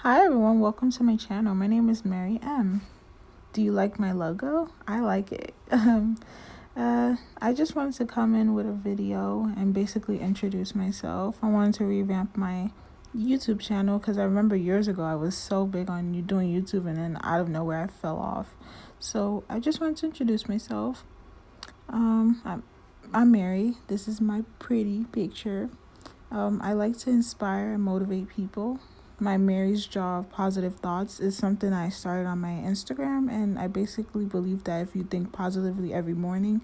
Hi everyone, welcome to my channel. My name is Mary M. Do you like my logo? I like it. I just wanted to come in with a video and basically introduce myself. I wanted to revamp my YouTube channel because I remember years ago I was so big on doing YouTube and then out of nowhere I fell off. So I just wanted to introduce myself. I'm Mary. This is my pretty picture. I like to inspire and motivate people. My Mary's Jar of Positive Thoughts is something I started on my Instagram, and I basically believe that if you think positively every morning,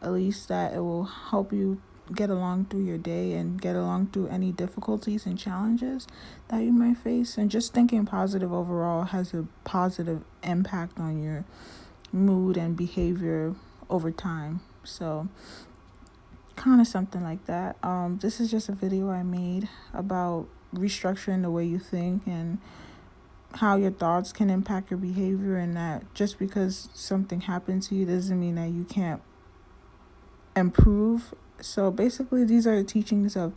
at least that it will help you get along through your day and get along through any difficulties and challenges that you might face. And just thinking positive overall has a positive impact on your mood and behavior over time. So kind of something like that. This is just a video I made about restructuring the way you think and how your thoughts can impact your behavior, and that just because something happened to you doesn't mean that you can't improve. So basically these are the teachings of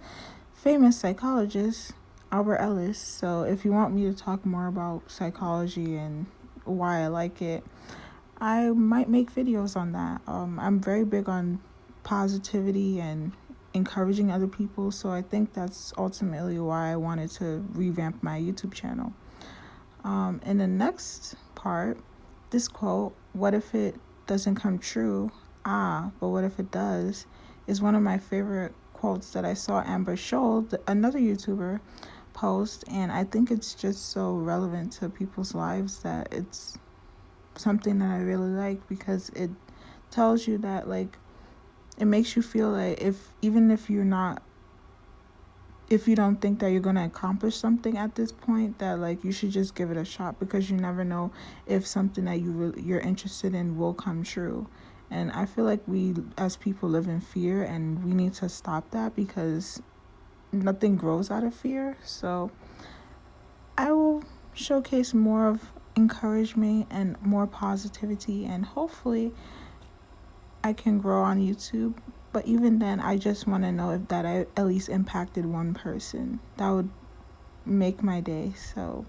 famous psychologist Albert Ellis. So if you want me to talk more about psychology and why I like it, I might make videos on that. I'm very big on positivity and encouraging other people, so I think that's ultimately why I wanted to revamp my YouTube channel. In the next part, this quote, "What if it doesn't come true? But what if it does?" is one of my favorite quotes that I saw Amber Scholl, another YouTuber, post, and I think it's just so relevant to people's lives that it's something that I really like, because it tells you that, like, it makes you feel like even if you don't think that you're going to accomplish something at this point, that like you should just give it a shot, because you never know if something that you're interested in will come true. And I feel like we as people live in fear, and we need to stop that, because nothing grows out of fear. So I will showcase more of encouragement and more positivity, and hopefully I can grow on YouTube. But even then, I just want to know if that I at least impacted one person. That would make my day. So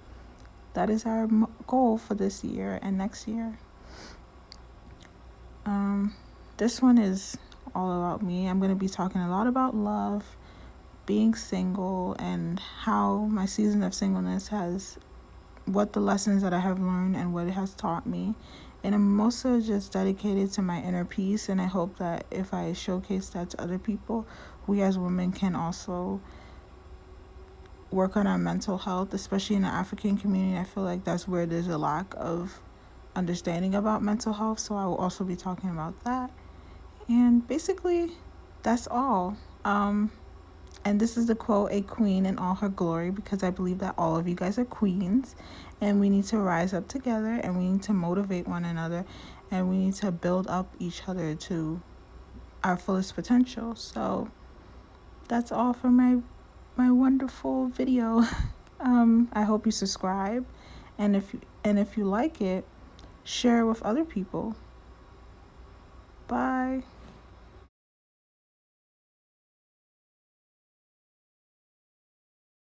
that is our goal for this year and next year. This one is all about me. I'm going to be talking a lot about love, being single, and how my season of singleness what the lessons that I have learned and what it has taught me. And I'm mostly just dedicated to my inner peace, and I hope that if I showcase that to other people, we as women can also work on our mental health, especially in the African community. I feel like that's where there's a lack of understanding about mental health, so I will also be talking about that. And basically, that's all. And this is the quote, "A queen in all her glory," because I believe that all of you guys are queens, and we need to rise up together, and we need to motivate one another, and we need to build up each other to our fullest potential. So that's all for my wonderful video. I hope you subscribe, and if you like it, share it with other people. Bye.